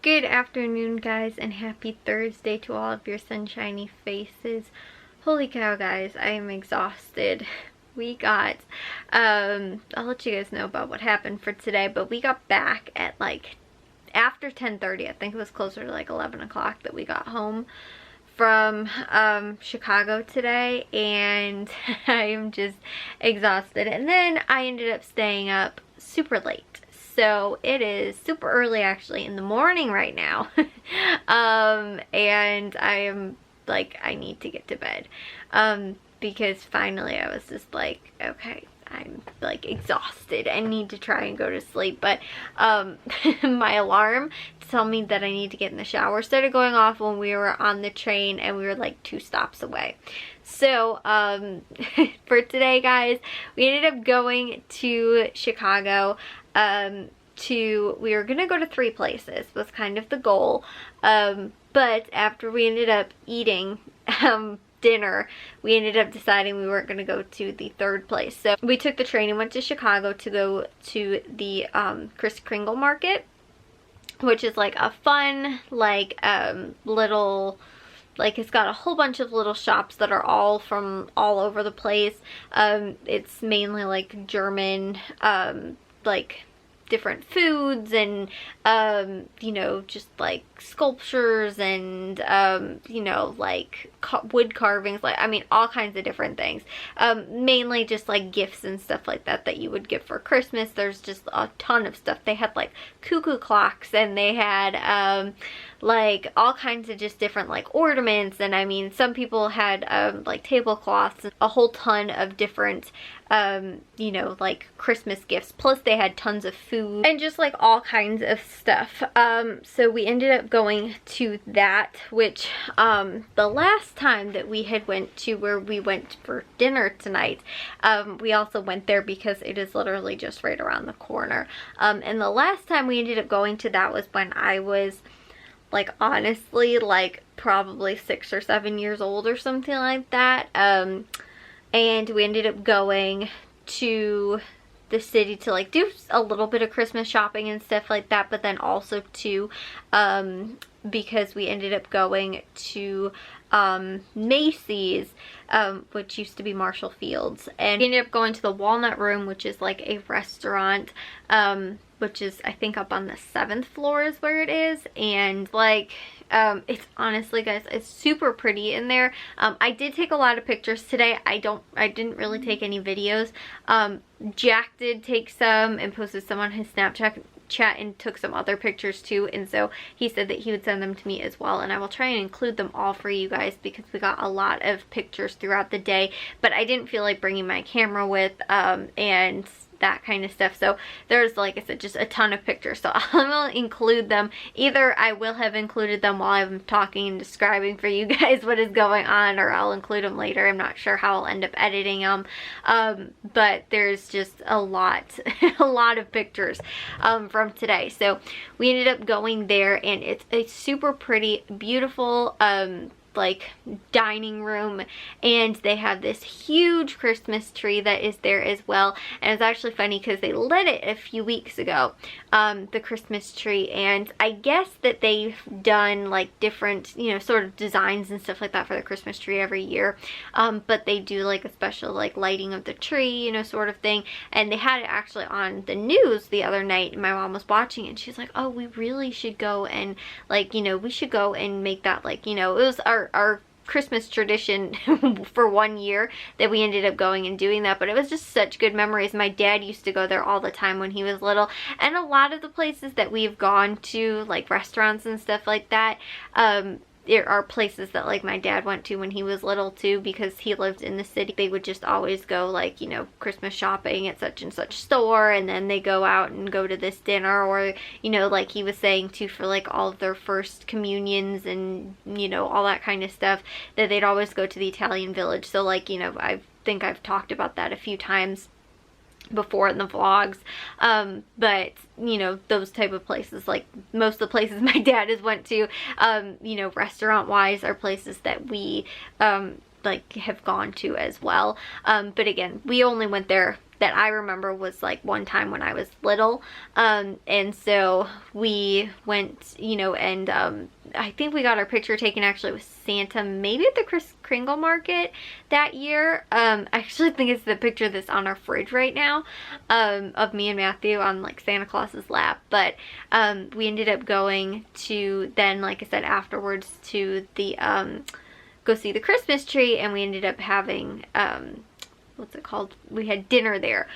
Good afternoon, guys, and happy Thursday to all of your sunshiny faces. Holy cow, guys, I am exhausted. We got, I'll let you guys know about what happened for today, but we got back at like after 10:30. I think it was closer to like 11 o'clock that we got home from Chicago today, and I am just exhausted. And then I ended up staying up super late. So it is super early actually in the morning right now. And I am like, I need to get to bed. Because finally I was just like, okay, I'm like exhausted. I need to try and go to sleep. But my alarm to tell me that I need to get in the shower started going off when we were on the train, and we were like 2 stops away. So for today, guys, we ended up going to Chicago. We were gonna go to 3 places, was kind of the goal. But after we ended up eating dinner, we ended up deciding we weren't gonna go to the 3rd place. So we took the train and went to Chicago to go to the Kris Kringle market, which is like a fun, like little, like it's got a whole bunch of little shops that are all from all over the place. It's mainly like German, like different foods and you know, just like sculptures and you know, like wood carvings, like I mean all kinds of different things, mainly just like gifts and stuff like that that you would get for Christmas. There's just a ton of stuff. They had like cuckoo clocks, and they had like all kinds of just different like ornaments, and I mean some people had like tablecloths and a whole ton of different you know, like Christmas gifts. Plus they had tons of food and just like all kinds of stuff. So we ended up going to that, which the last time that we had went to where we went for dinner tonight, we also went there because it is literally just right around the corner. And the last time we ended up going to that was when I was like honestly like probably 6 or 7 years old or something like that. And we ended up going to the city to like do a little bit of Christmas shopping and stuff like that, but then also to because we ended up going to Macy's, which used to be Marshall Fields, and we ended up going to the Walnut Room, which is like a restaurant, which is I think up on the 7th floor is where it is. And like it's honestly, guys, it's super pretty in there. I did take a lot of pictures today. I didn't really take any videos. Jack did take some and posted some on his Snapchat and took some other pictures too, and so he said that he would send them to me as well, and I will try and include them all for you guys because we got a lot of pictures throughout the day, but I didn't feel like bringing my camera with and that kind of stuff. So there's, like I said, just a ton of pictures, so I will include them. Either I will have included them while I'm talking and describing for you guys what is going on, or I'll include them later. I'm not sure how I'll end up editing them, but there's just a lot a lot of pictures from today. So we ended up going there, and it's a super pretty, beautiful like dining room, and they have this huge Christmas tree that is there as well. And it's actually funny because they lit it a few weeks ago, the Christmas tree, and I guess that they've done like different, you know, sort of designs and stuff like that for the Christmas tree every year, but they do like a special like lighting of the tree, you know, sort of thing. And they had it actually on the news the other night, and my mom was watching it, and she's like, oh, we really should go and like, you know, we should go and make that, like, you know, it was our Christmas tradition for 1 year that we ended up going and doing that. But it was just such good memories. My dad used to go there all the time when he was little, and a lot of the places that we've gone to, like restaurants and stuff like that, there are places that like my dad went to when he was little too, because he lived in the city. They would just always go like, you know, Christmas shopping at such and such store, and then they go out and go to this dinner, or, you know, like he was saying too, for like all of their first communions and, you know, all that kind of stuff, that they'd always go to the Italian Village. So like, you know, I think I've talked about that a few times before in the vlogs, but you know, those type of places, like most of the places my dad has went to, you know, restaurant wise, are places that we like have gone to as well. But again, we only went there that I remember was like one time when I was little. And so we went, you know, and I think we got our picture taken actually with Santa, maybe at the Kris Kringle market that year. I actually think it's the picture that's on our fridge right now, of me and Matthew on like Santa Claus's lap. But we ended up going to then, like I said, afterwards to the go see the Christmas tree, and we ended up having what's it called? We had dinner there.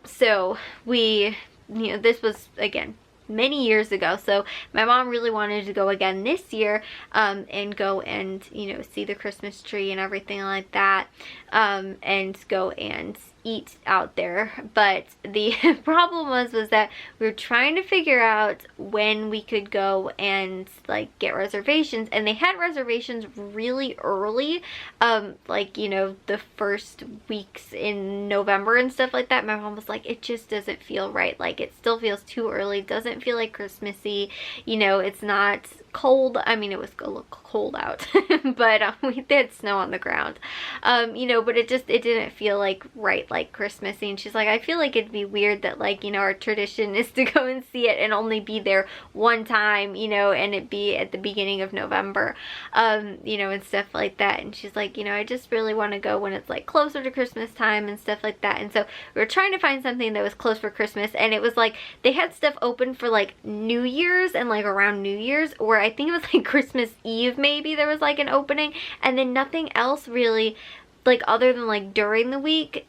So we, you know, this was again many years ago, so my mom really wanted to go again this year, and go and, you know, see the Christmas tree and everything like that, and go and eat out there. But the problem was that we were trying to figure out when we could go and like get reservations, and they had reservations really early, like, you know, the first weeks in November and stuff like that. My mom was like, it just doesn't feel right, like it still feels too early, doesn't feel like Christmassy, you know, it's not cold. I mean, it was a little cold out, but we had snow on the ground, you know, but it didn't feel like right, like Christmassy. And she's like, I feel like it'd be weird that, like, you know, our tradition is to go and see it and only be there one time, you know, and it be at the beginning of November, you know, and stuff like that. And she's like, you know, I just really want to go when it's like closer to Christmas time and stuff like that. And so we were trying to find something that was close for Christmas, and it was like they had stuff open for like New Year's and like around New Year's, or I think it was like Christmas Eve maybe there was like an opening, and then nothing else really, like other than like during the week.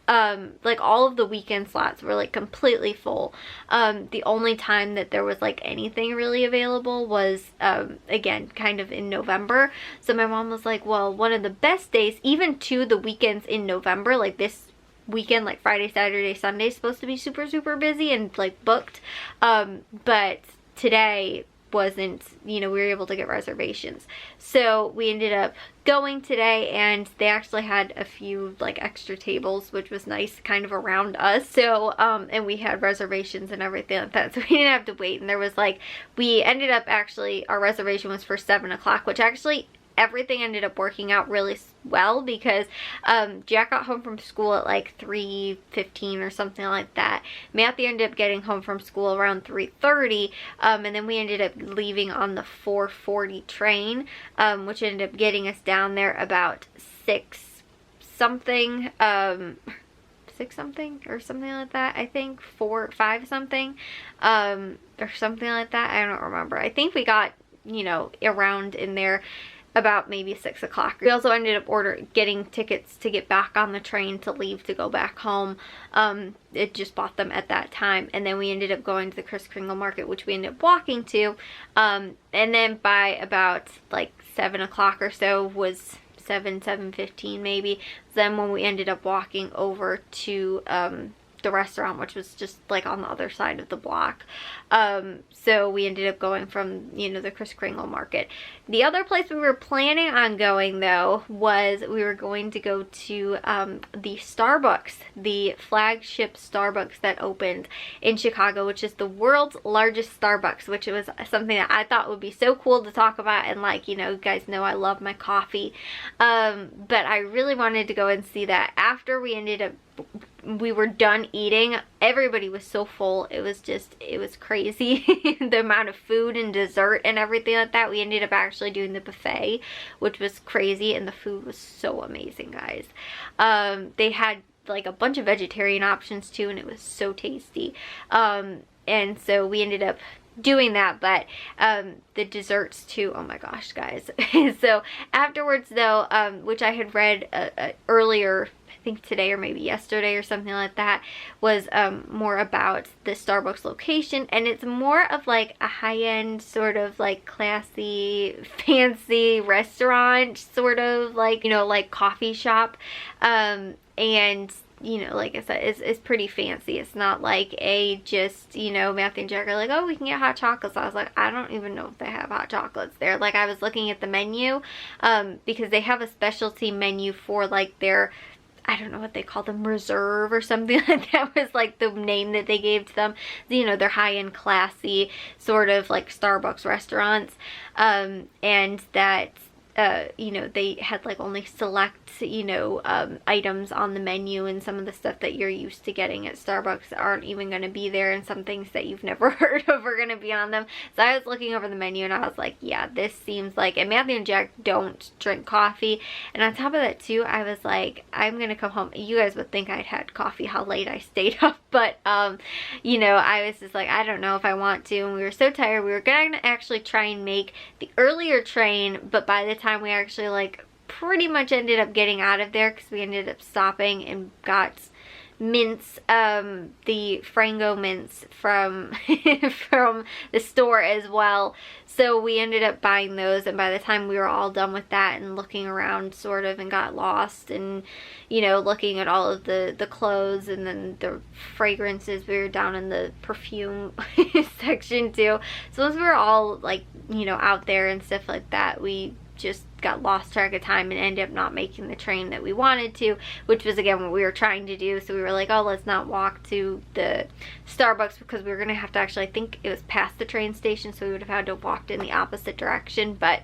Like all of the weekend slots were like completely full. The only time that there was like anything really available was again kind of in November. So my mom was like, well, one of the best days, even to the weekends in November, like this weekend, like Friday, Saturday, Sunday, is supposed to be super busy and like booked, but today wasn't, you know, we were able to get reservations. So we ended up going today, and they actually had a few like extra tables, which was nice, kind of around us. So and we had reservations and everything like that, so we didn't have to wait. And there was like, we ended up actually, our reservation was for 7 o'clock, which actually everything ended up working out really well, because Jack got home from school at like 3:15 or something like that. Matthew ended up getting home from school around 3:30, and then we ended up leaving on the 4:40 train, which ended up getting us down there about 6 something, 6 something or something like that. I think 5 something, or something like that. I don't remember. I think we got, you know, around in there about maybe 6 o'clock. We also ended up getting tickets to get back on the train to leave to go back home. It just bought them at that time, and then we ended up going to the Kris Kringle market, which we ended up walking to, and then by about like 7 o'clock or so, was 7:15 maybe, then when we ended up walking over to the restaurant, which was just like on the other side of the block. So we ended up going from, you know, the Kris Kringle market. The other place we were planning on going though was we were going to go to the Starbucks, the flagship Starbucks that opened in Chicago, which is the world's largest Starbucks, which was something that I thought would be so cool to talk about. And like, you know, you guys know I love my coffee, but I really wanted to go and see that. After we were done eating, everybody was so full, it was crazy the amount of food and dessert and everything like that. We ended up actually doing the buffet, which was crazy, and the food was so amazing, guys. They had like a bunch of vegetarian options too, and it was so tasty, and so we ended up doing that. But the desserts too, oh my gosh, guys. So afterwards though, which I had read earlier, I think today or maybe yesterday or something like that, was more about the Starbucks location, and it's more of like a high-end sort of like classy, fancy restaurant, sort of like, you know, like coffee shop, and you know, like I said, it's pretty fancy. It's not like a just, you know, Matthew and Jack are like, oh, we can get hot chocolates. I was like, I don't even know if they have hot chocolates there. Like, I was looking at the menu, because they have a specialty menu for like their, I don't know what they call them, reserve or something like that was like the name that they gave to them. You know, they're high-end, classy, sort of like Starbucks restaurants, and that you know, they had like only select, you know, items on the menu, and some of the stuff that you're used to getting at Starbucks aren't even going to be there, and some things that you've never heard of are going to be on them. So I was looking over the menu and I was like, yeah, this seems like, and Matthew and Jack don't drink coffee, and on top of that too, I was like, I'm going to come home. You guys would think I'd had coffee, how late I stayed up, but you know, I was just like, I don't know if I want to, and we were so tired. We were going to actually try and make the earlier train, but by the time we actually like pretty much ended up getting out of there, because we ended up stopping and got mints, the Frango mints from from the store as well. So we ended up buying those, and by the time we were all done with that and looking around sort of and got lost and, you know, looking at all of the clothes and then the fragrances, we were down in the perfume section too. So once we were all like, you know, out there and stuff like that, we just got lost track of time and ended up not making the train that we wanted to, which was again what we were trying to do. So we were like, oh, let's not walk to the Starbucks, because we were gonna have to actually, I think it was past the train station, so we would have had to walk in the opposite direction. But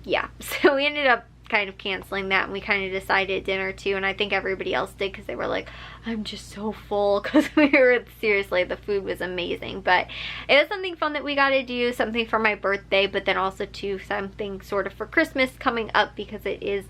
yeah, so we ended up kind of canceling that, and we kind of decided dinner too, and I think everybody else did, because they were like, I'm just so full, because we were, seriously, the food was amazing. But it was something fun that we got to do, something for my birthday, but then also too something sort of for Christmas coming up, because it is,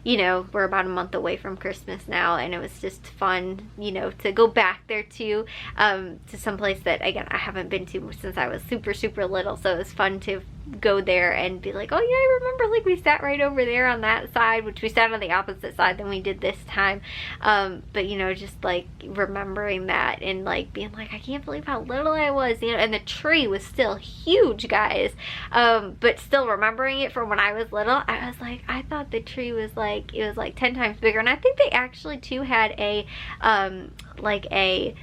you know, we're about a month away from Christmas now, and it was just fun, you know, to go back there to some place that, again, I haven't been to since I was super little. So it was fun to go there and be like, oh yeah, I remember, like, we sat right over there on that side, which we sat on the opposite side than we did this time. But you know, just like remembering that and like being like, I can't believe how little I was, you know, and the tree was still huge, guys. But still remembering it from when I was little, I was like, I thought the tree was like, it was like 10 times bigger. And I think they actually too had a like a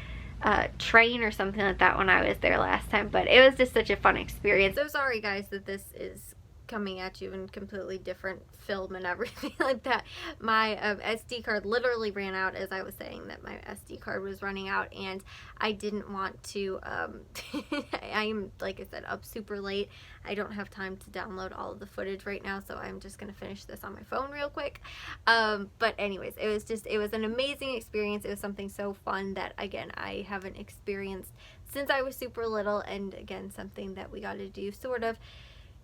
train or something like that when I was there last time. But it was just such a fun experience. So sorry guys that this is coming at you in completely different film and everything like that. My SD card literally ran out as I was saying that my SD card was running out, and I didn't want to I am, like I said, up super late. I don't have time to download all of the footage right now, so I'm just gonna finish this on my phone real quick. But anyways, it was an amazing experience. It was something so fun that, again, I haven't experienced since I was super little, and again, something that we got to do sort of,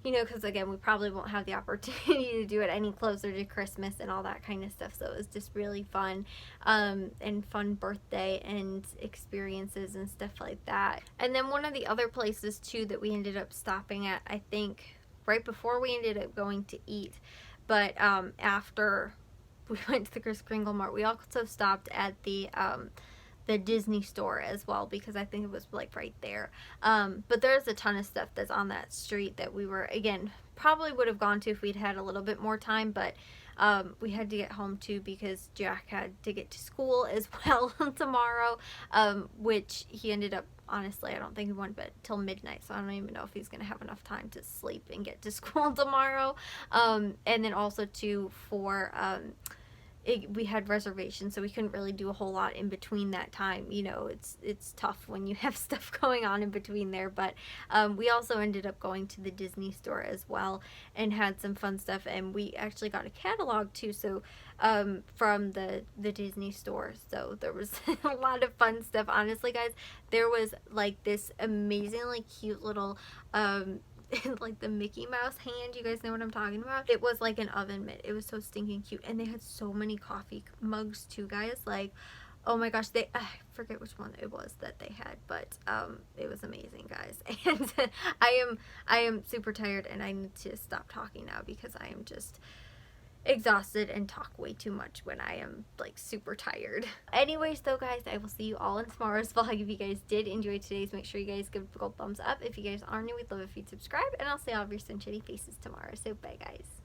you know, because again, we probably won't have the opportunity to do it any closer to Christmas and all that kind of stuff. So it was just really fun, and fun birthday and experiences and stuff like that. And then one of the other places too that we ended up stopping at, I think right before we ended up going to eat, but after we went to the Kris Kringle Mart, we also stopped at the Disney store as well, because I think it was like right there. But there's a ton of stuff that's on that street that we were, again, probably would have gone to if we'd had a little bit more time, but we had to get home too because Jack had to get to school as well tomorrow, which he ended up, honestly, I don't think he went to bed till midnight, so I don't even know if he's gonna have enough time to sleep and get to school tomorrow. And then also too, for we had reservations, so we couldn't really do a whole lot in between that time. You know, it's tough when you have stuff going on in between there. But we also ended up going to the Disney store as well and had some fun stuff, and we actually got a catalog too, so from the Disney store. So there was a lot of fun stuff. Honestly, guys, there was like this amazingly cute little like the Mickey Mouse hand. You guys know what I'm talking about? It was like an oven mitt. It was so stinking cute, and they had so many coffee mugs too, guys. Like, oh my gosh, I forget which one it was that they had, but it was amazing, guys. And I am super tired, and I need to stop talking now because I am just exhausted and talk way too much when I am like super tired. Anyways though, guys, I will see you all in tomorrow's vlog. If you guys did enjoy today's, make sure you guys give a gold thumbs up. If you guys are new, we'd love if you'd subscribe, and I'll see all of your sunshiny faces tomorrow. So bye, guys.